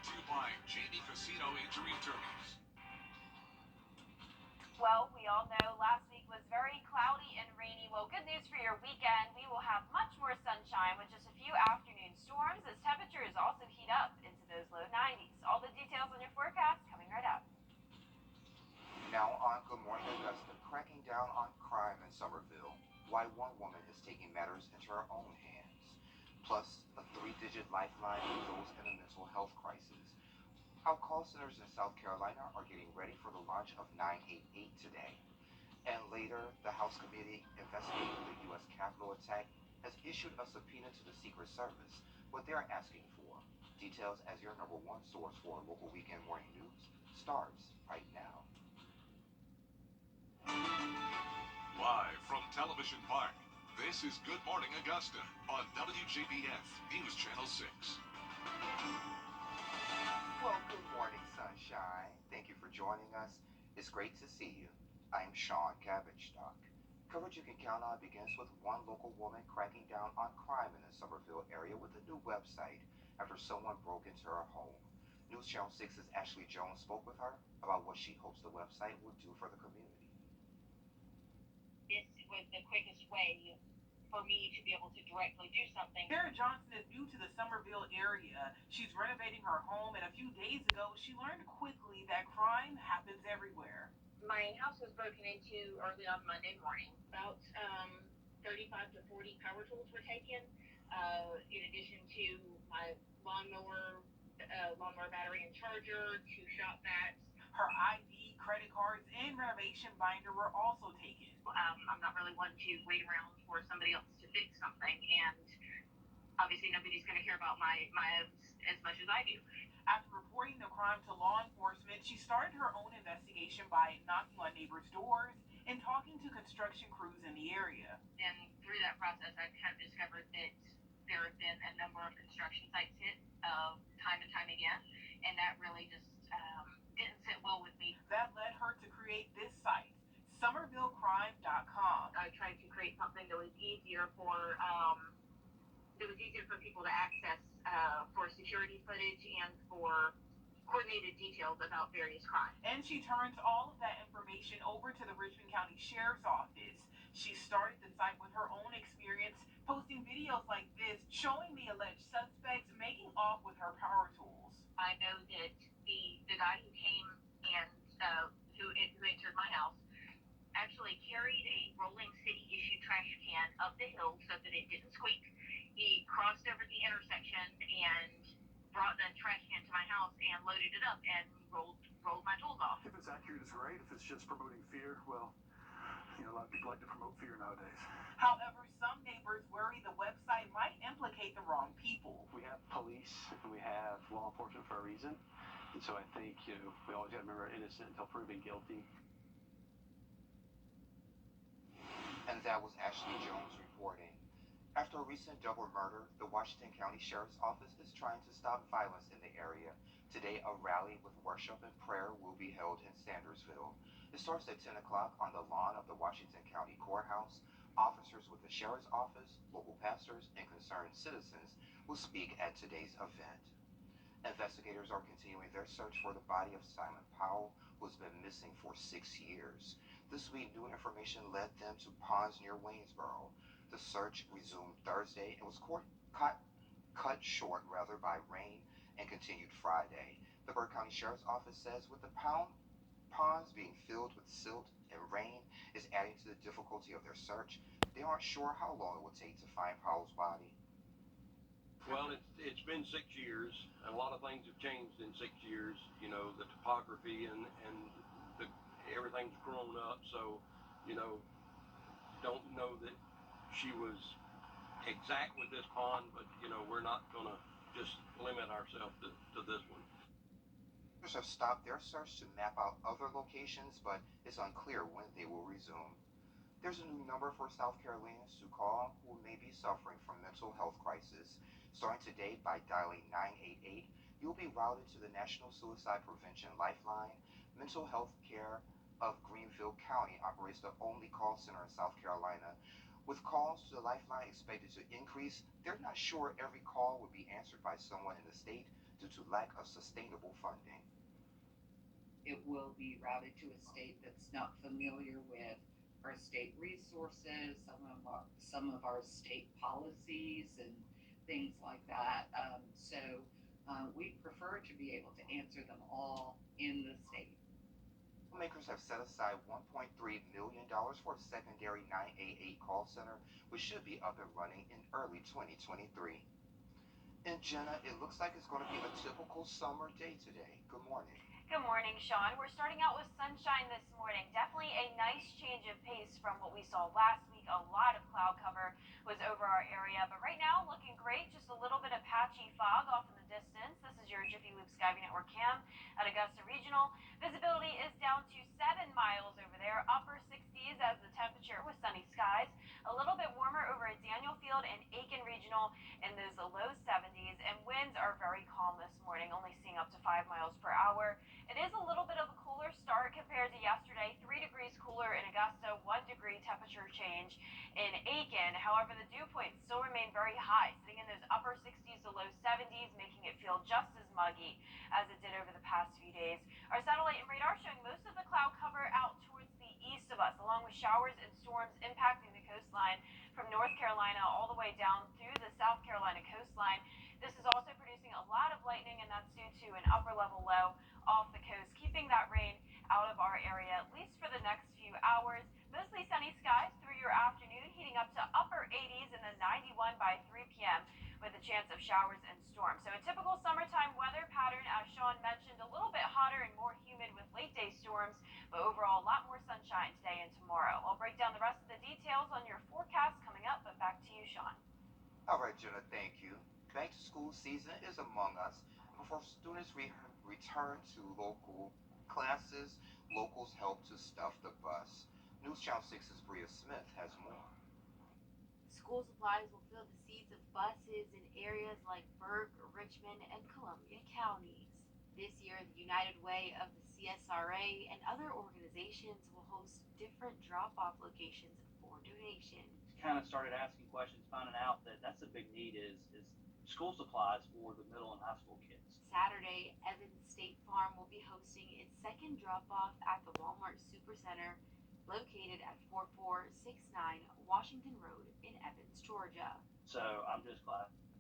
brought to you by Jamie Casino Injury Attorneys. Well, we all know last week was very cloudy and rainy. Well, good news for your weekend. We will have much more sunshine with just a few afternoon storms as temperatures also heat up into those low 90s. All the details on your forecast coming right up. Now on Good Morning Augusta, cracking down on crime in Somerville. Why one woman is taking matters into her own hands. Plus, a 3-digit lifeline for those in a mental health crisis. How call centers in South Carolina are getting ready for the launch of 988 today. And later, the House Committee investigating the U.S. Capitol attack has issued a subpoena to the Secret Service. What they're asking for. Details as your number one source for local weekend morning news starts right now. Live from Television Park, this is Good Morning Augusta on Wjbf News Channel 6. Well, good morning, sunshine. Thank you for joining us. It's great to see you. I'm Sean Cabbage-Stock. Coverage you can count on begins with one local woman cracking down on crime in the Somerville area with a new website after someone broke into her home. News Channel 6's Ashley Jones spoke with her about what she hopes the website will do for the community. This was the quickest way for me to be able to directly do something. Sarah Johnson is new to the Somerville area. She's renovating her home, and a few days ago, she learned quickly that crime happens everywhere. My house was broken into early on Monday morning. About 35 to 40 power tools were taken, in addition to my lawnmower battery and charger, 2 shop vacs. Her ID, credit cards, and renovation binder were also taken. I'm not really one to wait around for somebody else to fix something, and obviously nobody's going to hear about my as much as I do. After reporting the crime to law enforcement, she started her own investigation by knocking on neighbors' doors and talking to construction crews in the area. And through that process, I have discovered that there have been a number of construction sites hit time and time again, and that really just didn't sit well with me. That led her to create this site, SomervilleCrime.com. I tried to create something that was easier for people to access for security footage and for coordinated details about various crimes. And she turns all of that information over to the Richmond County Sheriff's Office. She started the site with her own experience, posting videos like this showing the alleged suspects making off with her power tools. I know that the guy who came and who entered my house actually carried a Rolling City issued trash can up the hill so that it didn't squeak. He crossed over the intersection and brought the trash can to my house and loaded it up and rolled my tools off. If it's accurate, it's great. If it's just promoting fear, well, a lot of people like to promote fear nowadays. However, some neighbors worry the website might implicate the wrong people. We have police and we have law enforcement for a reason. And so I think, we always got to remember innocent until proven guilty. And that was Ashley Jones reporting. After a recent double murder, the Washington County Sheriff's Office is trying to stop violence in the area. Today, a rally with worship and prayer will be held in Sandersville. It starts at 10 o'clock on the lawn of the Washington County Courthouse. Officers with the Sheriff's Office, local pastors, and concerned citizens will speak at today's event. Investigators are continuing their search for the body of Simon Powell, who has been missing for 6 years. This week, new information led them to ponds near Waynesboro. The search resumed Thursday and was cut short by rain and continued Friday. The Burke County Sheriff's Office says with the ponds being filled with silt and rain is adding to the difficulty of their search. They aren't sure how long it will take to find Powell's body. Well, it's been 6 years, and a lot of things have changed in 6 years. The topography and everything's grown up, so, don't know that she was exact with this pond, but, we're not going to just limit ourselves to this one. Officers have stopped their search to map out other locations, but it's unclear when they will resume. There's a new number for South Carolinians to call who may be suffering from mental health crisis. Starting today by dialing 988, you'll be routed to the National Suicide Prevention Lifeline. Mental Health Care of Greenville County operates the only call center in South Carolina. With calls to the Lifeline expected to increase, they're not sure every call will be answered by someone in the state. due to lack of sustainable funding. It will be routed to a state that's not familiar with our state resources, some of our state policies and things like that. We prefer to be able to answer them all in the state. Lawmakers have set aside $1.3 million for a secondary 988 call center, which should be up and running in early 2023. And Jenna, it looks like it's going to be a typical summer day today. Good morning. Good morning, Sean. We're starting out with sunshine this morning. Definitely a nice change of pace from what we saw last week. A lot of cloud cover was over our area, but right now looking great. Just a little bit of patchy fog off in the distance. This is your Wjbf Skyway Network cam at Augusta Regional. Visibility is down to 7 miles over there, upper 60s as the temperature with sunny skies. A little bit warmer over at Daniel Field and Aiken Regional in those low 70s, and winds are very calm this morning, only seeing up to 5 miles per hour. It is a little bit of a cooler start compared to yesterday. 3 degrees cooler in Augusta, 1 degree temperature change in Aiken. However, the dew points still remain very high, sitting in those upper 60s to low 70s, making it feel just as muggy as it did over the past few days. Our satellite and radar showing most of the cloud cover out towards the east of us, along with showers and storms impacting the coastline from North Carolina all the way down through the South Carolina coastline. This is also producing a lot of lightning, and that's due to an upper level low off the coast, keeping that rain out of our area, at least for the next few hours. Mostly sunny skies through your afternoon, heating up to upper 80s and then 91 by 3 p.m. with a chance of showers and storms. So a typical summertime weather pattern, as Sean mentioned, a little bit hotter and more humid with late day storms, but overall a lot more sunshine today and tomorrow. I'll break down the rest of the details on your forecast coming up, but back to you, Sean. All right, Jenna, thank you. Back to school season is among us. Before students return to local classes, locals help to stuff the bus. News Channel 6's Bria Smith has more. School supplies will fill the seats of buses in areas like Burke, Richmond, and Columbia counties. This year, the United Way of the CSRA and other organizations will host different drop-off locations for donations. Kind of started asking questions, finding out that that's a big need is school supplies for the middle and high school kids. Saturday, Evans State Farm will be hosting its second drop-off at the Walmart Supercenter located at 4469 Washington Road in Evans, Georgia. So I'm just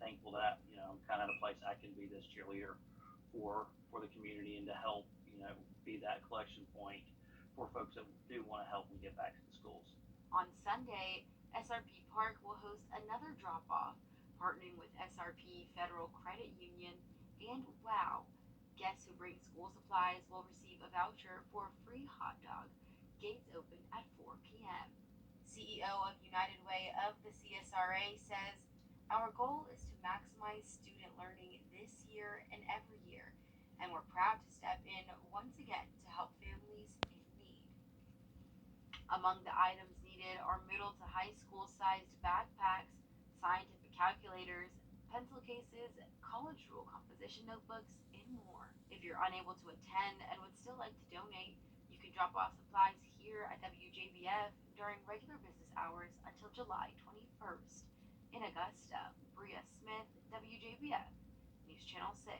thankful that, I'm kind of at a place I can be this cheerleader for the community and to help, be that collection point for folks that do want to help and get back to the schools. On Sunday, SRP Park will host another drop-off, partnering with SRP Federal Credit Union and WOW. Guests who bring school supplies will receive a voucher for a free hot dog. Gates open at 4 p.m. CEO of United Way of the CSRA says, "Our goal is to maximize student learning this year and every year, and we're proud to step in once again to help families in need." Among the items needed are middle to high school sized backpacks, scientific calculators, pencil cases, college rule composition notebooks, and more. If you're unable to attend and would still like to donate, you can drop off supplies here at Wjbf during regular business hours until July 21st. In Augusta, Bria Smith, WJBF, News Channel 6.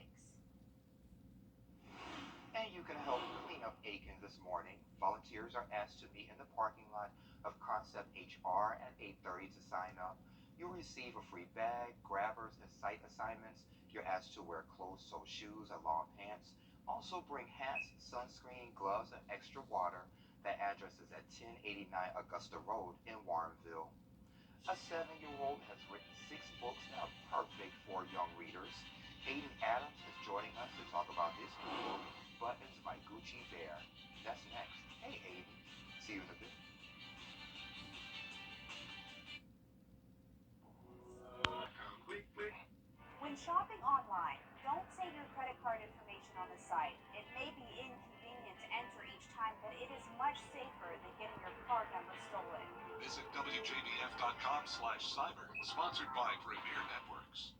And you can help clean up Aiken this morning. Volunteers are asked to meet in the parking lot of Concept HR at 8:30 to sign up. You'll receive a free bag, grabbers, and site assignments. You're asked to wear closed-toe shoes and long pants. Also bring hats, sunscreen, gloves, and extra water. The address is at 1089 Augusta Road in Warrenville. A 7-year-old has written 6 books that are perfect for young readers. Aiden Adams is joining us to talk about his new book, Buttons by Gucci Bear. That's next. Hey, Aiden. See you in a bit. When shopping online, don't save your credit card information on the site. It may be inconvenient to enter each time, but it is much safer than getting your card number stolen. Visit WJBF.com/cyber, sponsored by Premier Networks.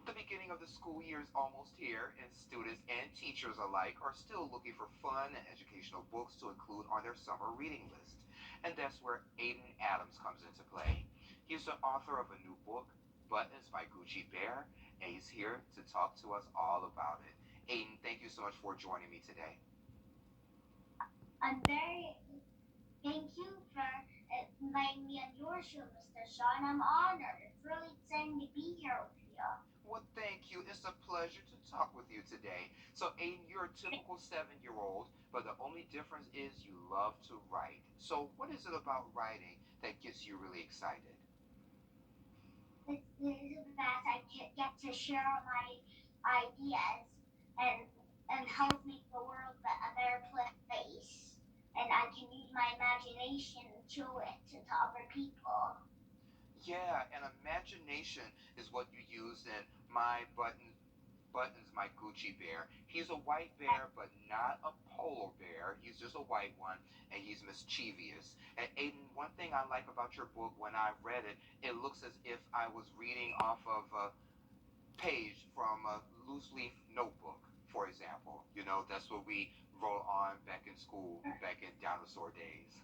The beginning of the school year is almost here, and students and teachers alike are still looking for fun and educational books to include on their summer reading list. And that's where Aiden Adams comes into play. He's the author of a new book, Buttons by Gucci Bear, and he's here to talk to us all about it. Aiden, thank you so much for joining me today. I'm very thank you for inviting me on your show, Mr. Shaw, and I'm honored. It's really exciting to be here with you. Well, thank you. It's a pleasure to talk with you today. So, Aiden, you're a typical 7-year-old, but the only difference is you love to write. So, what is it about writing that gets you really excited? It's that I get to share my ideas and help make the world a better place. And I can use my imagination and show it to other people. Yeah, and imagination is what you use in Buttons, my Gucci bear. He's a white bear, but not a polar bear. He's just a white one, and he's mischievous. And Aiden, one thing I like about your book, when I read it, it looks as if I was reading off of a page from a loose leaf notebook, for example. You know, that's what we wrote on back in school, back in dinosaur days.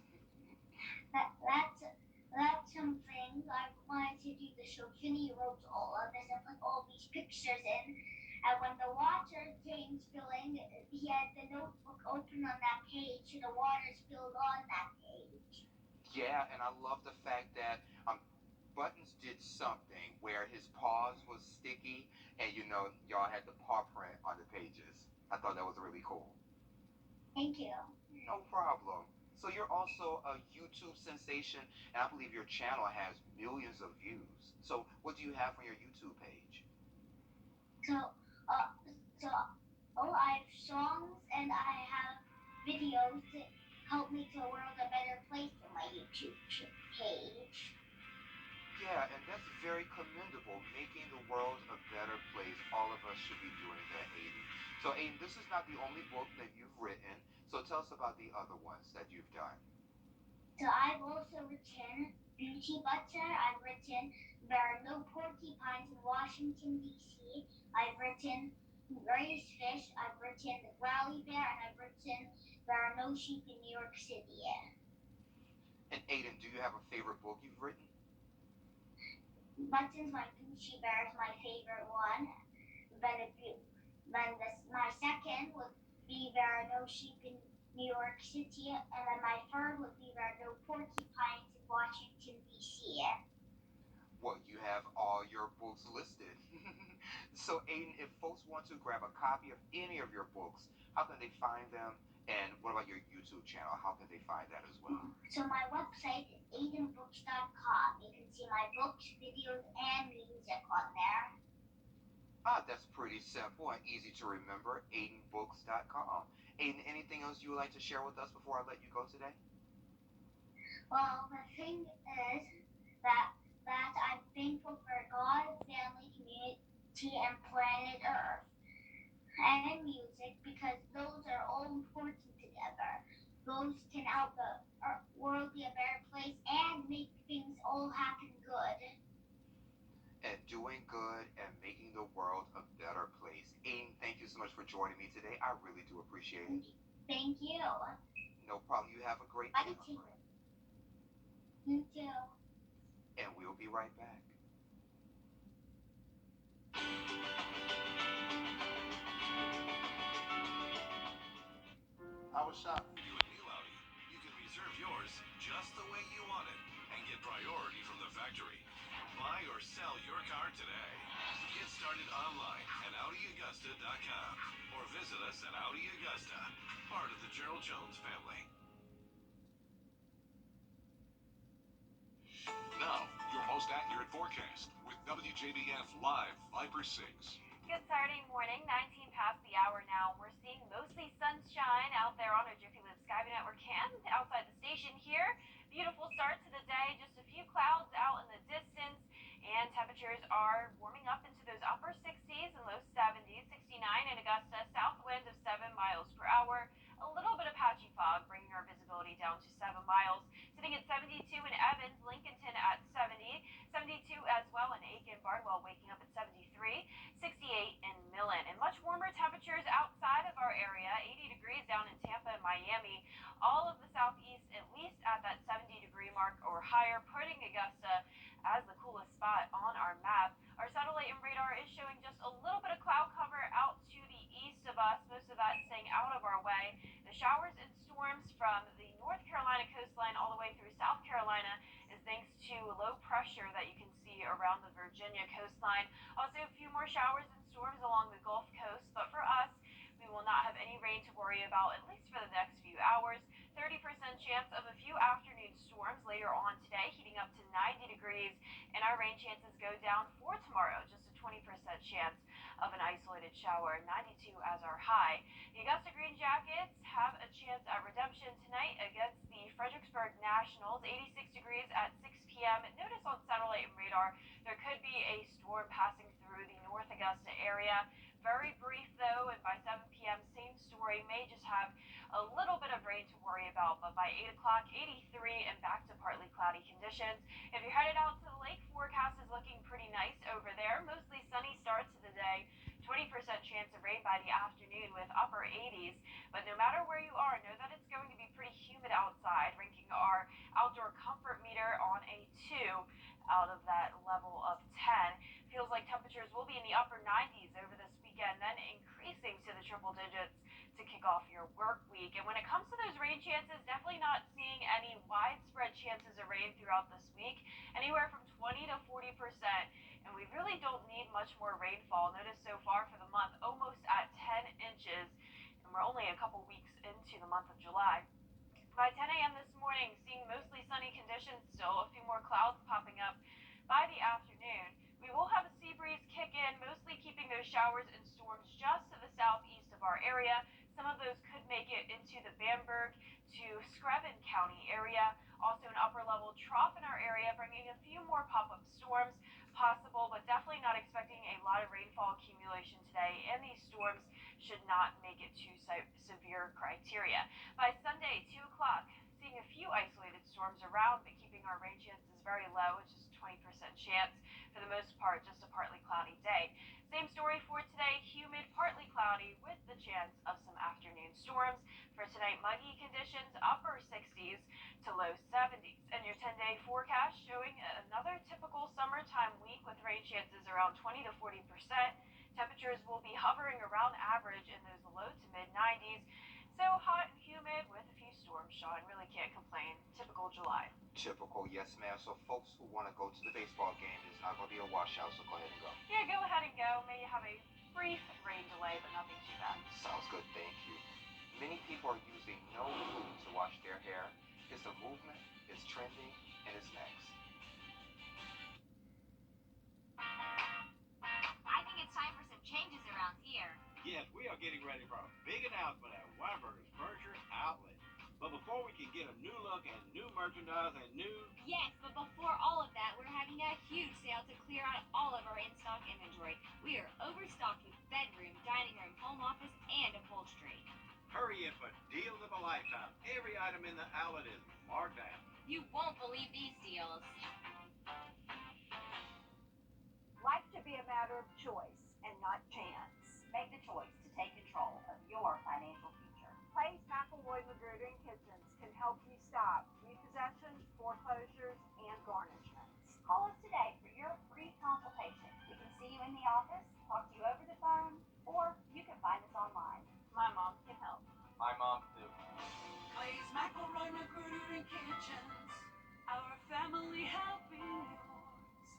That's something I wanted to do the show. Kenny wrote all of this and put all these pictures in. And when the water came spilling, he had the notebook open on that page, so the water spilled on that page. Yeah, and I love the fact that Buttons did something where his paws was sticky, and y'all had the paw print on the pages. I thought that was really cool. Thank you. No problem. So you're also a YouTube sensation, and I believe your channel has millions of views. So what do you have on your YouTube page? I have songs and I have videos that help make the world a better place on my YouTube page. Yeah, and that's very commendable, making the world a better place. All of us should be doing that, Aiden. So, Aiden, this is not the only book that you've written. So tell us about the other ones that you've done. So I've also written Beauty Butter. I've written There Are No Porcupines in Washington, D.C. I've written Raised Fish. I've written Rally Bear. And I've written There Are No Sheep in New York City. And Aiden, do you have a favorite book you've written? Buttons, my Gucci Bear is my favorite one. My second would be There Are No Sheep in New York City, and then my third would be There Are No Porcupines in Washington, D.C. Well, you have all your books listed. So, Aiden, if folks want to grab a copy of any of your books, how can they find them? And what about your YouTube channel? How can they find that as well? So my website is aidenbooks.com. You can see my books, videos, and music on there. That's pretty simple and easy to remember, aidenbooks.com. Aiden, anything else you would like to share with us before I let you go today? Well, the thing is that I'm thankful for God, family, community, and planet Earth, and music, because those are all important together. Those can help the world be a better place and make things all happen good. And doing good and making the world a better place. Aiden, thank you so much for joining me today. I really do appreciate it. Thank you. No problem. You have a great Bye. day. You too. And we'll be right back. I was shocked. You a new Audi? You can reserve yours just the way you want it and get priority from the factory. Buy or sell your car today. Get started online at AudiAugusta.com or visit us at Audi Augusta, part of the Gerald Jones family. Now, your most accurate forecast with WJBF Live Viper 6. Good Saturday morning, 19 past the hour now. We're seeing mostly sunshine out there on our Jiffy Lube Sky Network and outside the station here. Beautiful start to the day, just a few clouds out in the distance, and temperatures are warming up into those upper 60s and low 70s. 69 in Augusta, south wind of 7 miles per hour. A little bit of patchy fog, bringing our visibility down to 7 miles. Sitting at 72 in Evans, Lincolnton at 70, 72 as well in Aiken, Bardwell waking up at 73, 68 in Millen, and much warmer temperatures outside of our area, 80 degrees down in Tampa and Miami. All of the southeast at least at that 70-degree mark or higher, putting Augusta as the coolest spot on our map. of that staying out of our way. The showers and storms from the North Carolina coastline all the way through South Carolina is thanks to low pressure that you can see around the Virginia coastline. Also, a few more showers and storms along the Gulf Coast, but for us, we will not have any rain to worry about, at least for the next few hours. 30% chance of a few afternoon storms later on today, heating up to 90 degrees, and our rain chances go down for tomorrow, just a 20% chance of an isolated shower, 92 as our high. The Augusta Green Jackets have a chance at redemption tonight against the Fredericksburg Nationals, 86 degrees at 6 p.m. Notice on satellite and radar there could be a storm passing through the North Augusta area. Very brief though, and by 7 p.m. same story, may just have a little bit of rain to worry about, but by 8 o'clock, 83 and back to partly cloudy conditions. If you're headed out to the lake, forecast is looking pretty nice over there. Mostly sunny start to the day. 20% chance of rain by the afternoon with upper 80s. But no matter where you are, know that it's going to be pretty humid outside, ranking our outdoor comfort meter on a 2 out of that level of 10. Feels like temperatures will be in the upper 90s over this weekend, then increasing to the triple digits to kick off your work week. And when it comes to those rain chances, definitely not seeing any widespread chances of rain throughout this week, anywhere from 20 to 40%. And we really don't need much more rainfall. Notice so far for the month, almost at 10 inches, and we're only a couple weeks into the month of July. By 10 a.m. this morning, seeing mostly sunny conditions still, a few more clouds popping up by the afternoon. We will have a sea breeze kick in, mostly keeping those showers and storms just to the southeast of our area. Some of those could make it into the Bamberg to Screven County area. Also an upper level trough in our area, bringing a few more pop-up storms possible, but definitely not expecting a lot of rainfall accumulation today, and these storms should not make it to severe criteria. By Sunday, 2 o'clock, seeing a few isolated storms around, but keeping our rain chances very low, it's just 20% chance. For the most part, just a partly cloudy day. Same story for today, humid, partly cloudy with the chance of some afternoon storms. For tonight, muggy conditions, upper 60s to low 70s. And your 10-day forecast showing another typical summertime week with rain chances around 20 to 40%. Temperatures will be hovering around average in those low to mid 90s. So hot and humid with a few storms, Sean. Really can't complain. Typical July. Typical, yes, ma'am. So folks who want to go to the baseball game, it's not going to be a washout, so go ahead and go. Yeah, go ahead and go. May have a brief rain delay, but nothing too bad. Sounds good, thank you. Many people are using no food to wash their hair. It's a movement, it's trending, and it's next. I think it's time for some changes around here. Yes, we are getting ready for a big announcement at Wjbf's Furniture Outlet. But before we can get a new look and new merchandise and new... Yes, but before all of that, we're having a huge sale to clear out all of our in-stock inventory. We are overstocked with bedroom, dining room, home office, and upholstery. Hurry in for deals of a lifetime. Every item in the outlet is marked down. You won't believe these deals. Life should be a matter of choice and not chance. Make the choice to take control of your financial future. Clay's McElroy Magruder and Kitchens can help you stop repossessions, foreclosures, and garnishments. Call us today for your free consultation. We can see you in the office, talk to you over the phone, or you can find us online. My mom can help. My mom, too. Clay's McElroy Magruder and Kitchens, our family helping yours.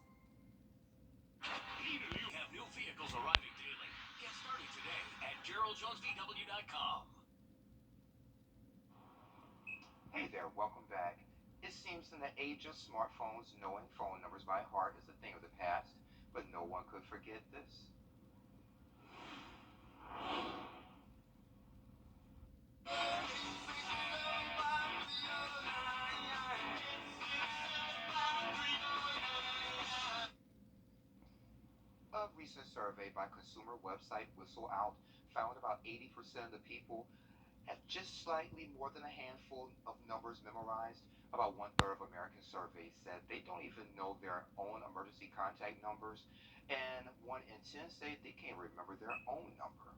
Even you have new vehicles arriving daily. Get started today at GeraldJonesVW.com. Hey there, welcome back. It seems in the age of smartphones, knowing phone numbers by heart is a thing of the past, but no one could forget this. A recent survey by consumer website Whistleout found about 80% of the people have just slightly more than a handful of numbers memorized. About 1/3 of American surveys said they don't even know their own emergency contact numbers, and 1 in 10 say they can't remember their own number.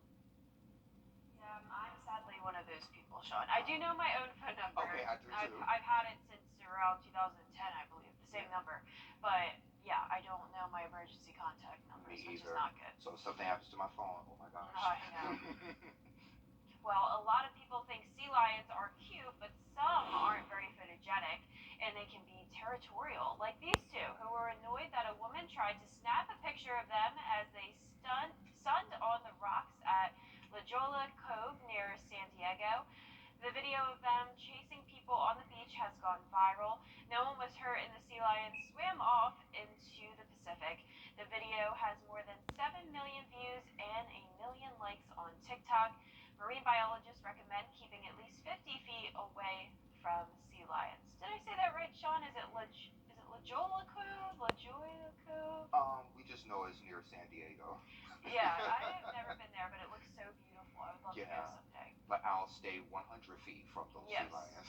Yeah, I'm sadly one of those people, Sean. I do know my own phone number. Okay, I do too. I've had it since around 2010, I believe, the same number. But yeah, I don't know my emergency contact numbers, which is not good. So if something happens to my phone, oh my gosh. I know. Well, a lot of people think sea lions are cute, but some aren't very photogenic, and they can be territorial, like these two, who were annoyed that a woman tried to snap a picture of them as they sunned on the rocks at La Jolla Cove near San Diego. The video of them chasing people on the beach has gone viral. No one was hurt, and the sea lions swam off into the Pacific. The video has more than 7 million views and a million likes on TikTok. Marine biologists recommend keeping at least 50 feet away from sea lions. Did I say that right, Sean? Is it La Jolla Cove? La Jolla Cove? We just know it's near San Diego. Yeah, I've never been there, but it looks so beautiful. I would love to go Yeah. someday. But I'll stay 100 feet from those Yes. sea lions.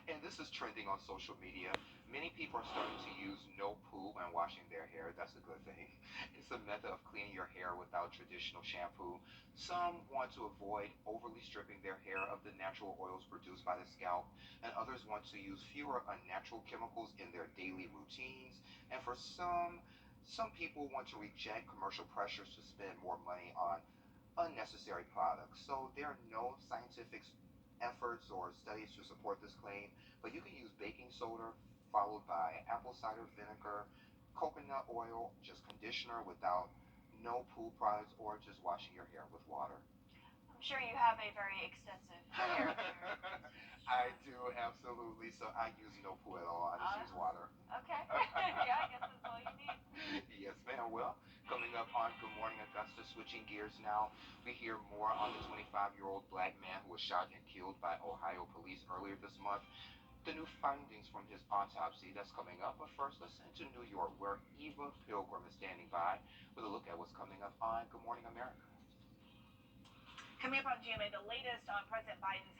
And this is trending on social media. Many people are starting to use no poo when washing their hair. That's a good thing. It's a method of cleaning your hair without traditional shampoo. Some want to avoid overly stripping their hair of the natural oils produced by the scalp, and others want to use fewer unnatural chemicals in their daily routines. And for some people want to reject commercial pressures to spend more money on unnecessary products. So there are no scientific efforts or studies to support this claim, but you can use baking soda followed by apple cider vinegar, coconut oil, just conditioner without no pool products, or just washing your hair with water. I'm sure you have a very extensive hair care. I do, absolutely. So I use no poo at all. I just use water. Okay. Yeah, I guess that's all you need. Yes, ma'am. Well, coming up on Good Morning Augusta, switching gears now, we hear more on the 25-year-old black man who was shot and killed by Ohio police earlier this month. The new findings from his autopsy, that's coming up. But first, let's head to New York, where Eva Pilgrim is standing by with a look at what's coming up on Good Morning America. Coming up on GMA, the latest on President Biden's